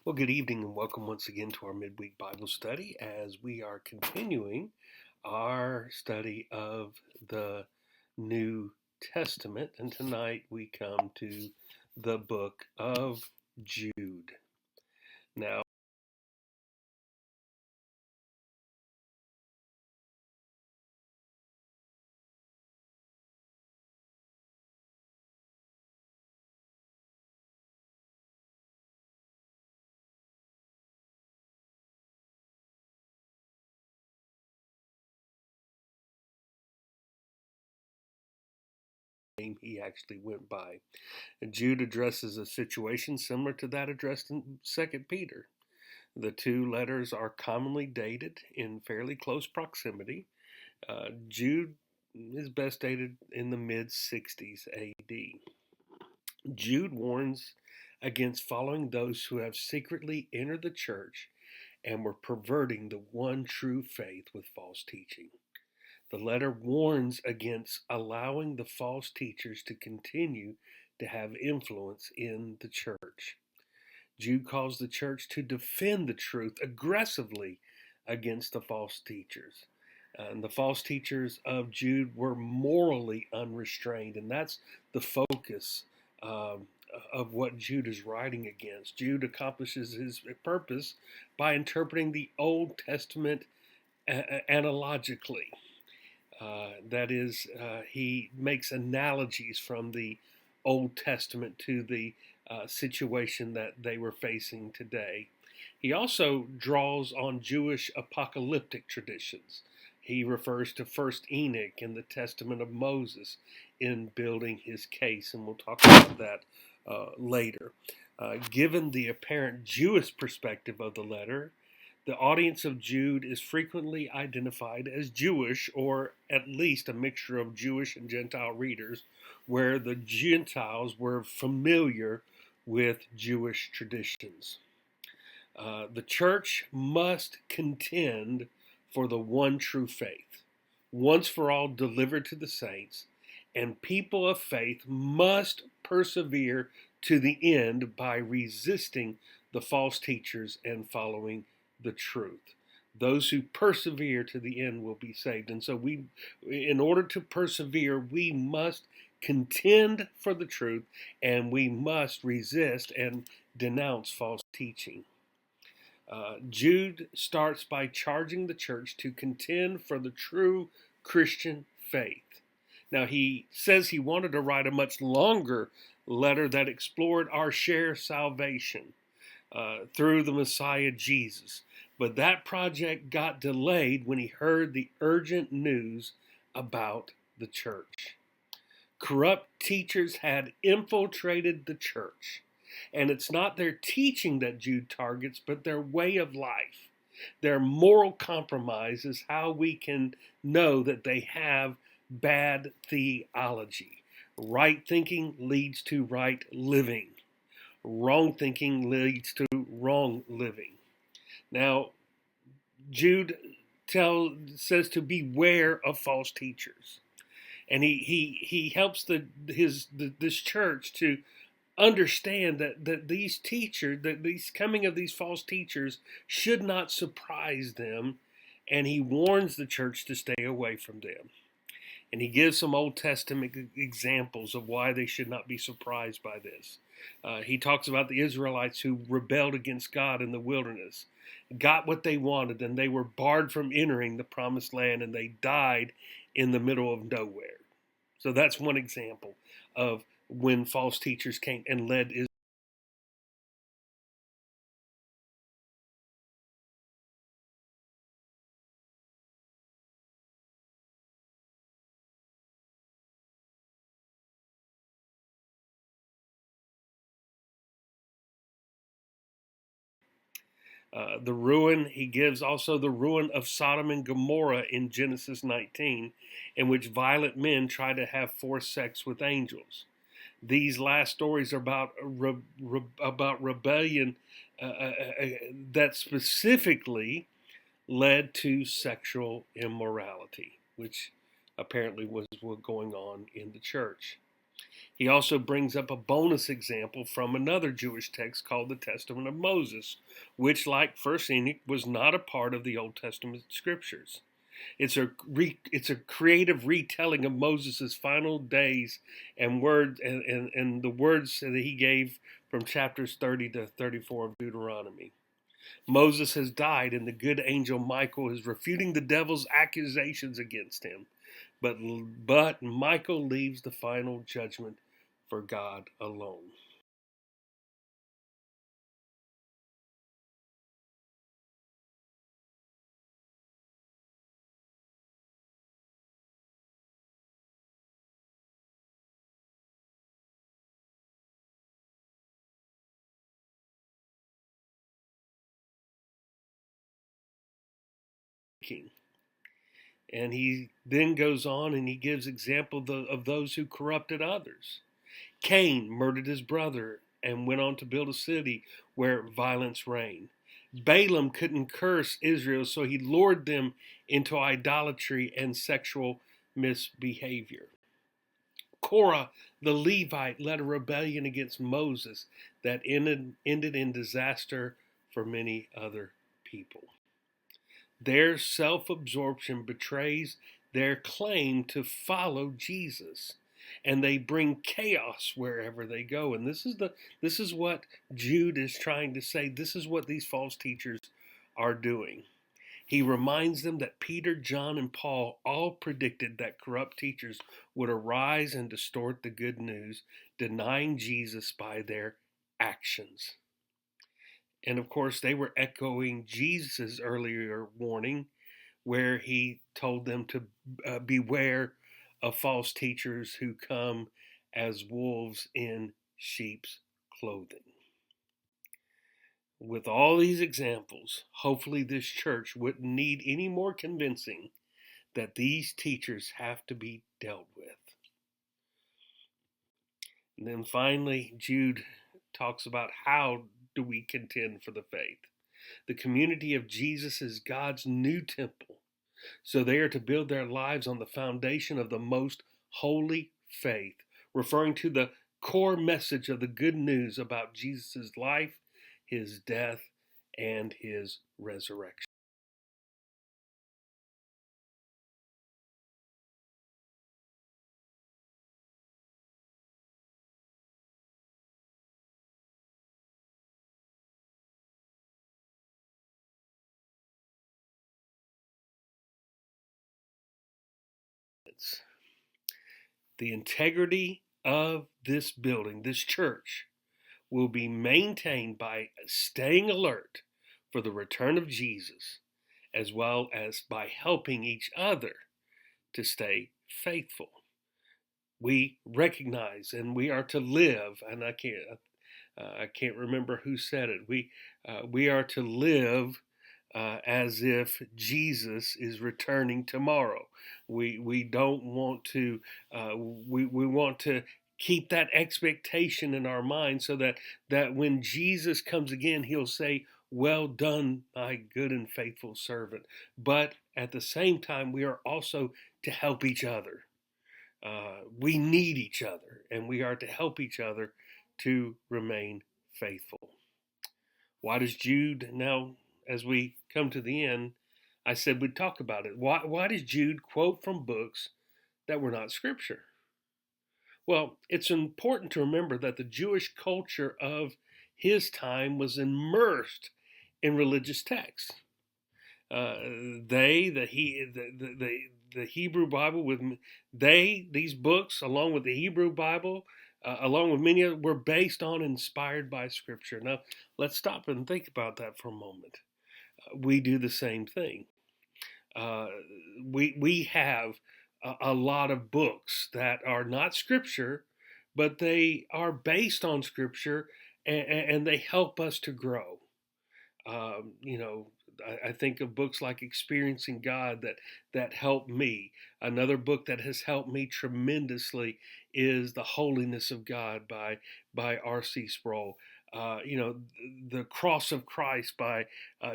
Well, good evening and welcome once again to our midweek Bible study as we are continuing our study of the New Testament. And tonight we come to the book of Jude. Now, he actually went by. Jude addresses a situation similar to that addressed in 2nd Peter. The two letters are commonly dated in fairly close proximity. Jude is best dated in the mid 60s AD. Jude warns against following those who have secretly entered the church and were perverting the one true faith with false teaching. The letter warns against allowing the false teachers to continue to have influence in the church. Jude calls the church to defend the truth aggressively against the false teachers. And the false teachers of Jude were morally unrestrained, and that's the focus of what Jude is writing against. Jude accomplishes his purpose by interpreting the Old Testament analogically. That is, he makes analogies from the Old Testament to the situation that they were facing today. He also draws on Jewish apocalyptic traditions. He refers to First Enoch and the Testament of Moses in building his case, and we'll talk about that later. Given the apparent Jewish perspective of the letter, the audience of Jude is frequently identified as Jewish, or at least a mixture of Jewish and Gentile readers, where the Gentiles were familiar with Jewish traditions. The church must contend for the one true faith, once for all delivered to the saints, and people of faith must persevere to the end by resisting the false teachers and following the truth. Those who persevere to the end will be saved. And so in order to persevere, we must contend for the truth and we must resist and denounce false teaching. Jude starts by charging the church to contend for the true Christian faith. Now, he says he wanted to write a much longer letter that explored our shared salvation through the Messiah Jesus. But that project got delayed when he heard the urgent news about the church. Corrupt teachers had infiltrated the church. And it's not their teaching that Jude targets, but their way of life. Their moral compromise is how we can know that they have bad theology. Right thinking leads to right living. Wrong thinking leads to wrong living. Now, Jude says to beware of false teachers. And he helps this church to understand that these teachers, that these coming of these false teachers should not surprise them, and he warns the church to stay away from them. And he gives some Old Testament examples of why they should not be surprised by this. He talks about the Israelites who rebelled against God in the wilderness, got what they wanted, and they were barred from entering the promised land, and they died in the middle of nowhere. So that's one example of when false teachers came and led Israel. The ruin, he gives also the ruin of Sodom and Gomorrah in Genesis 19, in which violent men try to have forced sex with angels. These last stories are about rebellion that specifically led to sexual immorality, which apparently was what going on in the church. He also brings up a bonus example from another Jewish text called the Testament of Moses, which, like First Enoch, was not a part of the Old Testament scriptures. It's a creative retelling of Moses' final days and words and the words that he gave from chapters 30 to 34 of Deuteronomy. Moses has died, and the good angel Michael is refuting the devil's accusations against him. But Michael leaves the final judgment for God alone. And he then goes on and he gives example of those who corrupted others. Cain murdered his brother and went on to build a city where violence reigned. Balaam couldn't curse Israel, so he lured them into idolatry and sexual misbehavior. Korah, the Levite, led a rebellion against Moses that ended in disaster for many other people. Their self-absorption betrays their claim to follow Jesus, and they bring chaos wherever they go. And this is what Jude is trying to say. This is what these false teachers are doing. He reminds them that Peter, John, and Paul all predicted that corrupt teachers would arise and distort the good news, denying Jesus by their actions. And of course, they were echoing Jesus' earlier warning where he told them to beware of false teachers who come as wolves in sheep's clothing. With all these examples, hopefully this church wouldn't need any more convincing that these teachers have to be dealt with. And then finally, Jude talks about how do we contend for the faith. The community of Jesus is God's new temple. So they are to build their lives on the foundation of the most holy faith, referring to the core message of the good news about Jesus' life, his death, and his resurrection. The integrity of this building, this church, will be maintained by staying alert for the return of Jesus, as well as by helping each other to stay faithful. We recognize and we are to live, and I can't remember who said it. We are to live as if Jesus is returning tomorrow. We don't want to. We want to keep that expectation in our mind so that when Jesus comes again, he'll say, "Well done, my good and faithful servant." But at the same time, we are also to help each other. We need each other, and we are to help each other to remain faithful. Why does Jude, now as we come to the end, I said we'd talk about it. Why does Jude quote from books that were not scripture? Well, it's important to remember that the Jewish culture of his time was immersed in religious texts. The Hebrew Bible these books, along with the Hebrew Bible, along with many others, were based on, inspired by Scripture. Now, let's stop and think about that for a moment. We do the same thing. Uh, we have a lot of books that are not Scripture, but they are based on Scripture, and they help us to grow. You know, I think of books like Experiencing God that helped me. Another book that has helped me tremendously is The Holiness of God by R.C. Sproul. You know, The Cross of Christ by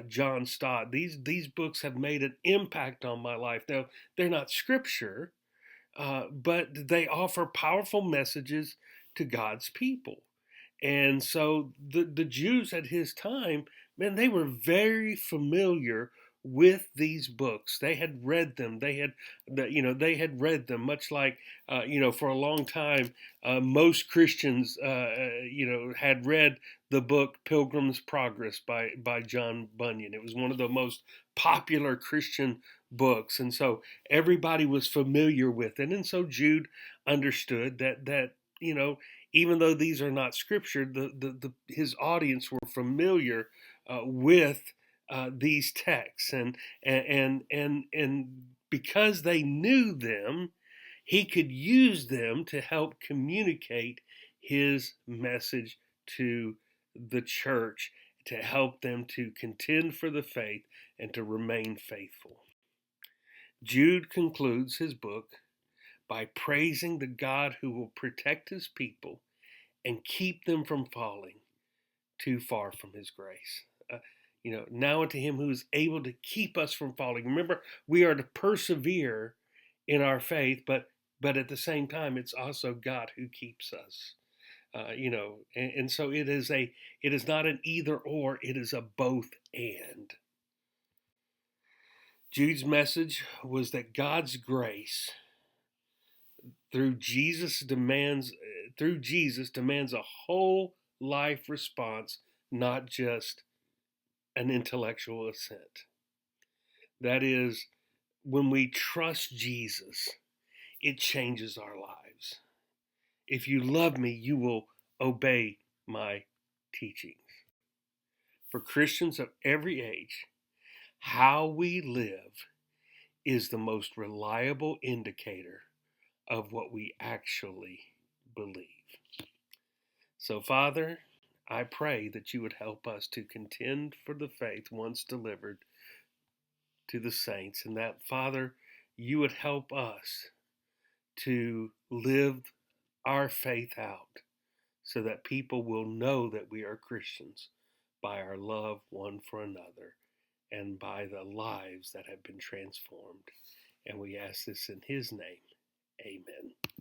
John Stott. These books have made an impact on my life. Now, they're not scripture, but they offer powerful messages to God's people. And so the Jews at his time, man, they were very familiar with these books. They had read them. They had read them. Much like for a long time, most Christians had read the book Pilgrim's Progress by John Bunyan. It was one of the most popular Christian books, and so everybody was familiar with it. And so Jude understood that even though these are not scripture, his audience were familiar with these texts, and because they knew them, he could use them to help communicate his message to the church, to help them to contend for the faith and to remain faithful. Jude concludes his book by praising the God who will protect his people and keep them from falling too far from his grace. Now unto him who is able to keep us from falling. Remember, we are to persevere in our faith, but at the same time, it's also God who keeps us. And so it is not an either or, it is a both and. Jude's message was that God's grace through Jesus demands a whole life response, not just an intellectual assent. That is, when we trust Jesus, it changes our lives. If you love me, you will obey my teachings. For Christians of every age, how we live is the most reliable indicator of what we actually believe. So, Father, I pray that you would help us to contend for the faith once delivered to the saints, and that, Father, you would help us to live our faith out so that people will know that we are Christians by our love one for another and by the lives that have been transformed. And we ask this in his name. Amen.